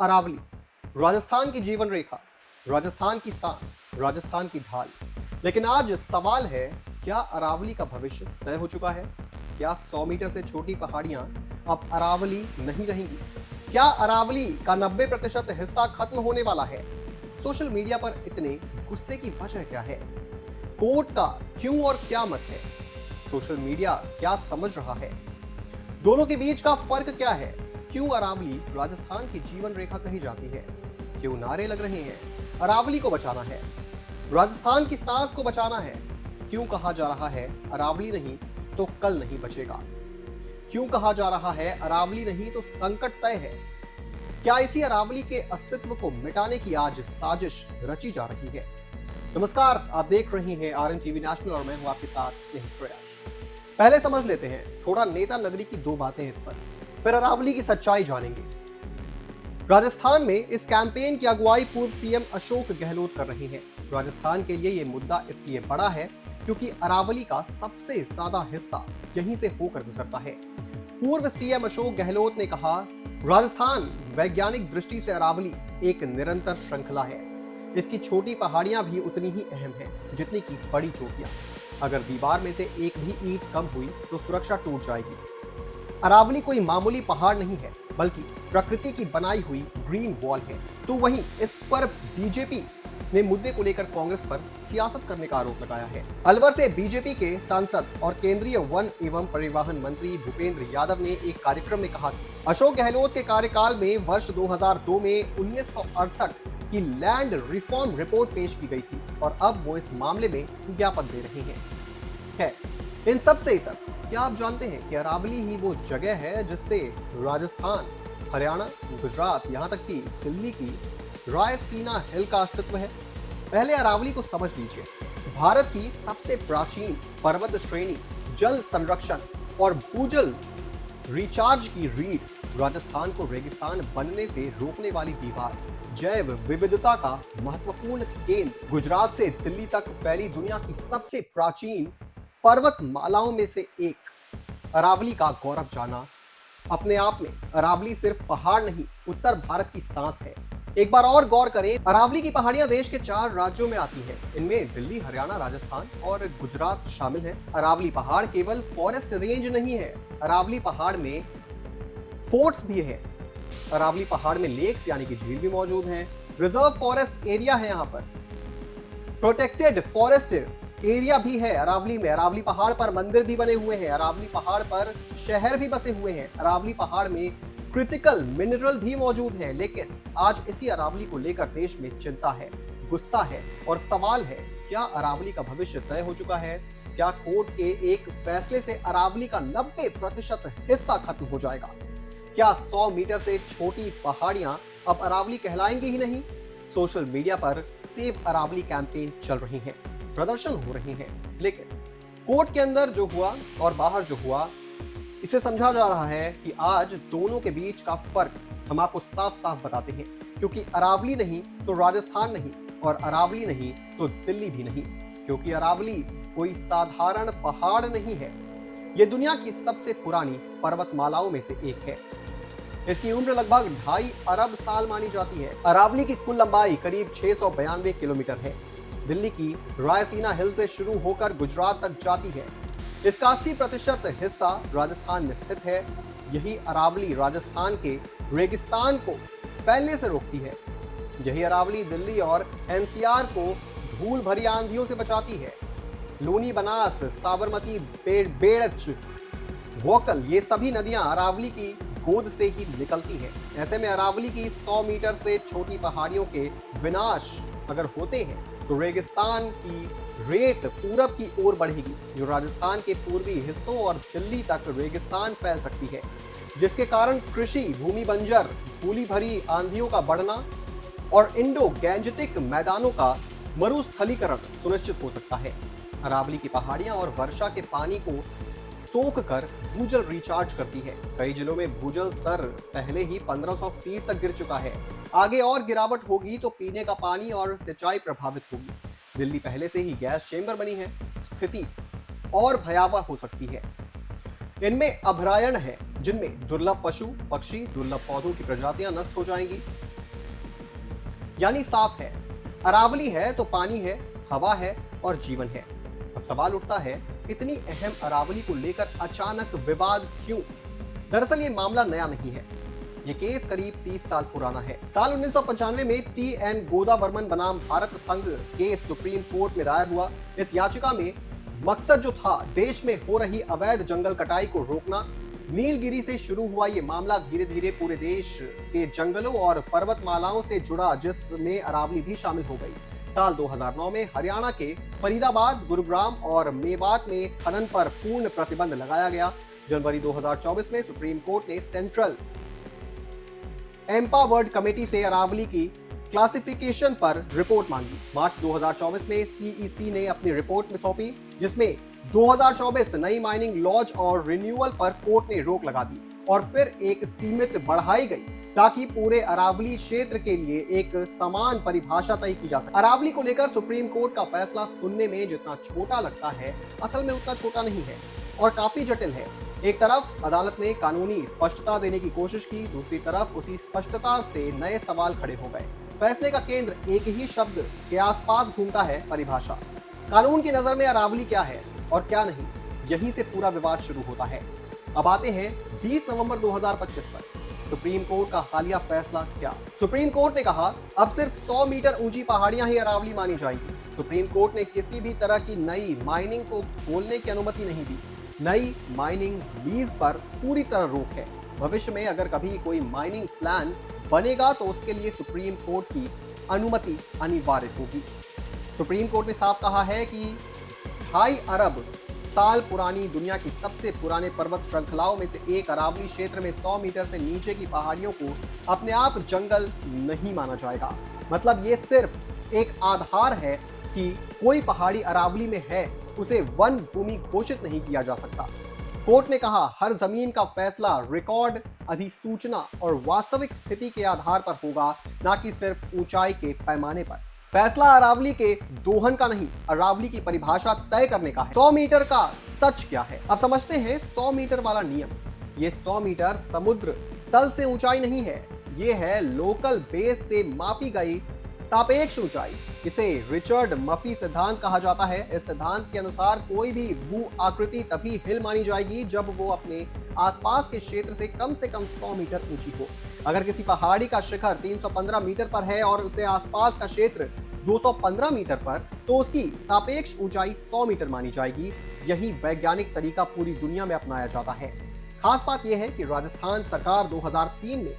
अरावली, राजस्थान की जीवन रेखा, राजस्थान की सांस, राजस्थान की ढाल। लेकिन आज सवाल है, क्या अरावली का भविष्य तय हो चुका है? क्या 100 मीटर से छोटी पहाड़ियां अब अरावली नहीं रहेंगी? क्या अरावली का 90% हिस्सा खत्म होने वाला है? सोशल मीडिया पर इतने गुस्से की वजह क्या है? कोर्ट का क्यों और क्या मत है? सोशल मीडिया क्या समझ रहा है? दोनों के बीच का फर्क क्या है? क्यों अरावली राजस्थान की जीवन रेखा कही जाती है? क्यों नारे लग रहे हैं, अरावली को बचाना है, राजस्थान की सांस को बचाना है? क्यों कहा जा रहा है, अरावली नहीं तो कल नहीं बचेगा? क्यों कहा जा रहा है, अरावली नहीं तो संकट तय है? क्या इसी अरावली के अस्तित्व को मिटाने की आज साजिश रची जा रही है? नमस्कार, आप देख रहे हैं आरएन टीवी नेशनल और मैं हूं आपके साथ स्नेह प्रयास। पहले समझ लेते हैं थोड़ा नेता नगरी की दो बातें इस पर, फिर अरावली की सच्चाई जानेंगे। राजस्थान में इस कैंपेन की अगुवाई पूर्व सीएम अशोक गहलोत कर रहे हैं। राजस्थान के लिए यह मुद्दा इसलिए बड़ा है क्योंकि अरावली का सबसे ज्यादा हिस्सा यहीं से होकर गुजरता है। पूर्व सीएम अशोक गहलोत ने कहा, राजस्थान वैज्ञानिक दृष्टि से अरावली एक निरंतर श्रृंखला है। इसकी छोटी पहाड़ियां भी उतनी ही अहम हैं जितनी की बड़ी चोटियां। अगर दीवार में से एक भी ईंट कम हुई तो सुरक्षा टूट जाएगी। अरावली कोई मामूली पहाड़ नहीं है, बल्कि प्रकृति की बनाई हुई ग्रीन वॉल है। तो वहीं इस पर बीजेपी ने मुद्दे को लेकर कांग्रेस पर सियासत करने का आरोप लगाया है। अलवर से बीजेपपी के सांसद और केंद्रीय वन एवं परिवहन मंत्री भूपेंद्र यादव ने एक कार्यक्रम में कहा कि अशोक गहलोत के कार्यकाल में वर्ष 2002 में 1968 की लैंड रिफॉर्म रिपोर्ट पेश की गई थी और अब वो इस मामले में ज्ञापन दे रहे हैं। इन सब से इतर, क्या आप जानते हैं कि अरावली ही वो जगह है जिससे राजस्थान, हरियाणा, गुजरात, यहाँ तक कि दिल्ली की रायसीना हिल का अस्तित्व है? पहले अरावली को समझ लीजिए। भारत की सबसे प्राचीन पर्वत श्रेणी, जल संरक्षण और भूजल रिचार्ज की रीढ़, राजस्थान को रेगिस्तान बनने से रोकने वाली दीवार, जैव विविधता का महत्वपूर्ण केंद्र, गुजरात से दिल्ली तक फैली दुनिया की सबसे प्राचीन पर्वत मालाओं में से एक, अरावली का गौरव जाना। अपने आप में अरावली सिर्फ पहाड़ नहीं, उत्तर भारत की सांस है। एक बार और गौर करें, अरावली की पहाड़ियां देश के 4 राज्यों में आती हैं। इनमें दिल्ली, हरियाणा, राजस्थान और गुजरात शामिल है। अरावली पहाड़ केवल फॉरेस्ट रेंज नहीं है, अरावली पहाड़ में फोर्ट्स भी है। अरावली पहाड़ में लेक्स यानी कि झील भी मौजूद हैं। रिजर्व फॉरेस्ट एरिया है, यहाँ पर प्रोटेक्टेड फॉरेस्ट एरिया भी है अरावली में। अरावली पहाड़ पर मंदिर भी बने हुए हैं, अरावली पहाड़ पर शहर भी बसे हुए हैं, अरावली पहाड़ में क्रिटिकल मिनरल भी मौजूद हैं। लेकिन आज इसी अरावली को लेकर देश में चिंता है, गुस्सा है और सवाल है, क्या अरावली का भविष्य तय हो चुका है? क्या कोर्ट के एक फैसले से अरावली का 90% हिस्सा खत्म हो जाएगा? क्या 100 मीटर से छोटी पहाड़ियां अब अरावली कहलाएंगी ही नहीं? सोशल मीडिया पर सेव अरावली कैंपेन चल रही हैं, प्रदर्शन हो रहे हैं, लेकिन कोर्ट के अंदर जो हुआ और बाहर जो हुआ, इसे समझा जा रहा है कि आज दोनों के बीच का फर्क हम आपको साफ साफ बताते हैं। क्योंकि अरावली नहीं तो राजस्थान नहीं, और अरावली नहीं तो दिल्ली भी नहीं। क्योंकि अरावली कोई साधारण पहाड़ नहीं है, यह दुनिया की सबसे पुरानी पर्वतमालाओं में से एक है। इसकी उम्र लगभग 2.5 अरब साल मानी जाती है। अरावली की कुल लंबाई करीब 692 किलोमीटर है। दिल्ली की रायसीना हिल से शुरू होकर गुजरात तक जाती है। इसका 80% हिस्सा राजस्थान में स्थित है। यही अरावली राजस्थान के रेगिस्तान को फैलने से रोकती है। यही अरावली दिल्ली और एनसीआर को धूल भरी आंधियों से बचाती है। लूनी, बनास, साबरमती, बेड़च, वोकल, ये सभी नदियां अरावली की गोद से ही निकलती हैं। ऐसे में अरावली की 100 मीटर से छोटी पहाड़ियों के विनाश अगर होते हैं तो रेगिस्तान की रेत पूरब की ओर बढ़ेगी, जो राजस्थान के पूर्वी हिस्सों और दिल्ली तक रेगिस्तान फैल सकती है, जिसके कारण कृषि भूमि बंजर, धूली भरी आंधियों का बढ़ना और इंडो गैंजेटिक मैदानों का मरुस्थलीकरण सुनिश्चित हो सकता है। अरावली की पहाड़ियां और वर्षा के पानी को सोख कर भूजल रिचार्ज करती है। कई जिलों में भूजल स्तर पहले ही 1500 फीट तक गिर चुका है। आगे और गिरावट होगी तो पीने का पानी और सिंचाई प्रभावित होगी। दिल्ली पहले से ही गैस चेंबर बनी है, स्थिति और भयावह हो सकती है। इनमें अभयारण्य है जिनमें दुर्लभ पशु पक्षी, दुर्लभ पौधों की प्रजातियां नष्ट हो जाएंगी। यानी साफ है। अरावली है तो पानी है, हवा है और जीवन है। अब सवाल उठता है, इतनी अहम अरावली को लेकर अचानक विवाद क्यों? दरअसल ये मामला नया नहीं है। ये केस करीब 30 साल पुराना है। साल 1995 में टी.एन. गोदावर्मन बनाम भारत संघ केस सुप्रीम कोर्ट में दायर हुआ। इस याचिका में मकसद जो था, देश में हो रही अवैध जंगल कटाई को रोकना। नीलगिरी से शुरू हुआ ये मामला धीरे धीरे पूरे देश के जंगलों और पर्वतमालाओं से जुड़ा, जिसमें अरावली भी शामिल हो गई। साल 2009 में हरियाणा के फरीदाबाद, गुरुग्राम और मेवात में खनन पर पूर्ण प्रतिबंध लगाया गया। जनवरी 2024 में सुप्रीम कोर्ट ने सेंट्रल एम्पावर्ड कमेटी से अरावली की क्लासिफिकेशन पर रिपोर्ट मांगी। मार्च 2024 में सीईसी ने अपनी रिपोर्ट में सौंपी, जिसमें 2024 नई माइनिंग लॉज और रिन्यूअल पर कोर्ट ने रोक लगा दी और फिर एक सीमित बढ़ाई गई ताकि पूरे अरावली क्षेत्र के लिए एक समान परिभाषा तय की जा सके। अरावली को लेकर सुप्रीम कोर्ट का फैसला सुनने में जितना छोटा लगता है, असल में उतना छोटा नहीं है और काफी जटिल है। एक तरफ अदालत ने कानूनी स्पष्टता देने की कोशिश की, दूसरी तरफ उसी स्पष्टता से नए सवाल खड़े हो गए। फैसले का केंद्र एक ही शब्द के आसपास घूमता है, परिभाषा। कानून की नजर में अरावली क्या है और क्या नहीं, यहीं से पूरा विवाद शुरू होता है। अब आते हैं 20 नवंबर 2025 पर। सुप्रीम कोर्ट का हालिया फैसला क्या? सुप्रीम कोर्ट ने कहा, अब सिर्फ 100 मीटर ऊंची पहाड़ियां ही अरावली मानी जाएंगी। सुप्रीम कोर्ट ने किसी भी तरह की नई माइनिंग को खोलने की अनुमति नहीं दी। नई माइनिंग लीज पर पूरी तरह रोक है। भविष्य में अगर कभी कोई माइनिंग प्लान बनेगा तो उसके लिए सुप्रीम कोर्ट की अनुमति अनिवार्य होगी। सुप्रीम कोर्ट ने साफ कहा है कि 2.5 अरब साल पुरानी दुनिया की सबसे पुराने पर्वत श्रृंखलाओं में से एक अरावली क्षेत्र में 100 मीटर से नीचे की पहाड़ियों को अपने आप जंगल नहीं माना जाएगा। मतलब ये सिर्फ एक आधार है कि कोई पहाड़ी अरावली में है, उसे वन भूमि घोषित नहीं किया जा सकता। कोर्ट ने कहा, हर जमीन का फैसला रिकॉर्ड, अधिसूचना और वास्तविक स्थिति के आधार पर होगा, ना कि सिर्फ ऊंचाई के पैमाने पर। फैसला अरावली के दोहन का नहीं, अरावली की परिभाषा तय करने का है। 100 मीटर का सच क्या है? अब समझते हैं 100 मीटर वाला नियम। ये 100 मीटर समुद्र तल से ऊंचाई नहीं है, ये है लोकल बेस से मापी गई सापेक्ष ऊंचाई। इसे रिचर्ड मफी सिद्धांत कहा जाता है। इस सिद्धांत के अनुसार कोई भी भू आकृति तभी हिल मानी जाएगी जब वो अपने आसपास के क्षेत्र से कम 100 मीटर ऊंची हो। अगर किसी पहाड़ी का शिखर 315 मीटर पर है और उसे आसपास का क्षेत्र 215 मीटर पर, तो उसकी सापेक्ष ऊंचाई 100 मीटर मानी जाएगी। यही वैज्ञानिक तरीका पूरी दुनिया में अपनाया जाता है। खास बात यह है कि राजस्थान सरकार 2003 में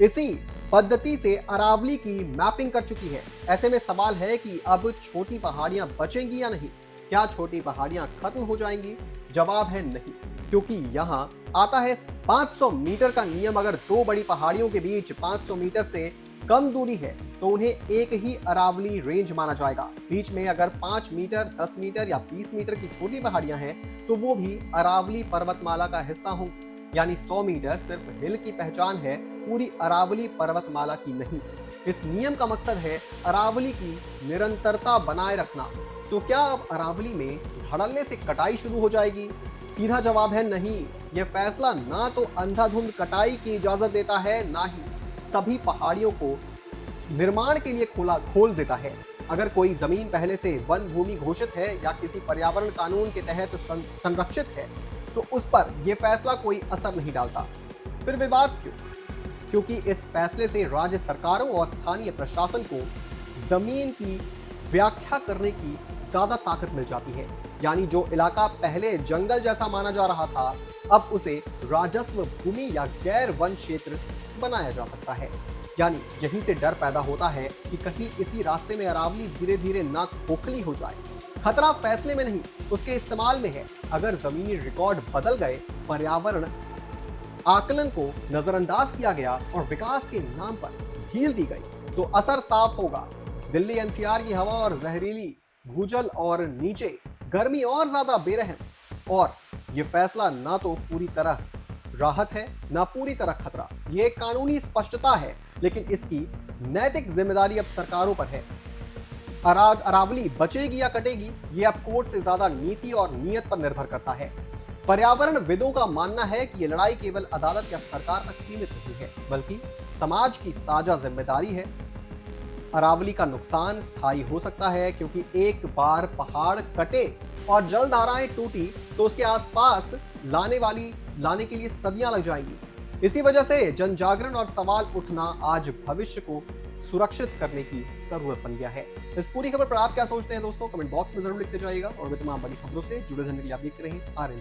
इसी पद्धति से अरावली की मैपिंग कर चुकी है। ऐसे में सवाल है कि अब छोटी पहाड़ियां बचेंगी या नहीं? क्या छोटी पहाड़ियां खत्म हो जाएंगी? जवाब है नहीं, क्योंकि यहाँ आता है 500 मीटर का नियम। अगर दो बड़ी पहाड़ियों के बीच 500 मीटर से कम दूरी है तो उन्हें एक ही अरावली रेंज माना जाएगा। बीच में अगर 5 मीटर, 10 मीटर या 20 मीटर की छोटी पहाड़ियां हैं तो वो भी अरावली पर्वतमाला का हिस्सा होंगी। यानी 100 मीटर सिर्फ हिल की पहचान है, पूरी अरावली पर्वतमाला की नहीं। इस नियम का मकसद है अरावली की निरंतरता बनाए रखना। तो क्या अब अरावली में धड़ल्ले से कटाई शुरू हो जाएगी? सीधा जवाब है नहीं। यह फैसला ना तो अंधाधुंध कटाई की इजाजत देता है, ना ही सभी पहाड़ियों को निर्माण के लिए खोल देता है। अगर कोई जमीन पहले से वन भूमि घोषित है या किसी पर्यावरण कानून के तहत संरक्षित है तो उस पर यह फैसला कोई असर नहीं डालता। फिर विवाद क्यों? क्योंकि इस फैसले से राज्य सरकारों और स्थानीय प्रशासन को जमीन की व्याख्या करने की ज्यादा ताकत मिल जाती है। यानी जो इलाका पहले जंगल जैसा माना जा रहा था, अब उसे राजस्व भूमि या गैर वन क्षेत्र बनाया जा सकता है। यानी यहीं से डर पैदा होता है कि कहीं इसी रास्ते में अरावली धीरे धीरे ना खोखली हो जाए। खतरा फैसले में नहीं, उसके इस्तेमाल में है। अगर जमीनी रिकॉर्ड बदल गए, पर्यावरण आकलन को नजरअंदाज किया गया और विकास के नाम पर ढील दी गई तो असर साफ होगा। दिल्ली एनसीआर की हवा और जहरीली भूजल और नीचे गर्मी और ज्यादा बेरहम। और ये फैसला ना तो पूरी तरह राहत है, ना पूरी तरह खतरा। ये कानूनी स्पष्टता है, लेकिन इसकी नैतिक जिम्मेदारी अब सरकारों पर है। अरावली बचेगी या कटेगी, ये अब कोर्ट से ज्यादा नीति और नीयत पर निर्भर करता है। पर्यावरण विदों का मानना है कि ये लड़ाई केवल अदालत या सरकार तक सीमित नहीं है, बल्कि समाज की साझा जिम्मेदारी है। अरावली का नुकसान स्थायी हो सकता है, क्योंकि एक बार पहाड़ कटे और जल धाराएं टूटी तो उसके आसपास लाने के लिए सदियां लग जाएंगी। इसी वजह से जन जागरण और सवाल उठना आज भविष्य को सुरक्षित करने की जरूरत बन गया है। इस पूरी खबर पर आप क्या सोचते हैं दोस्तों, कमेंट बॉक्स में जरूर लिखते जाइएगा और मैं तमाम बड़ी खबरों से जुड़े रहने के लिए आप देखते रहें RNG।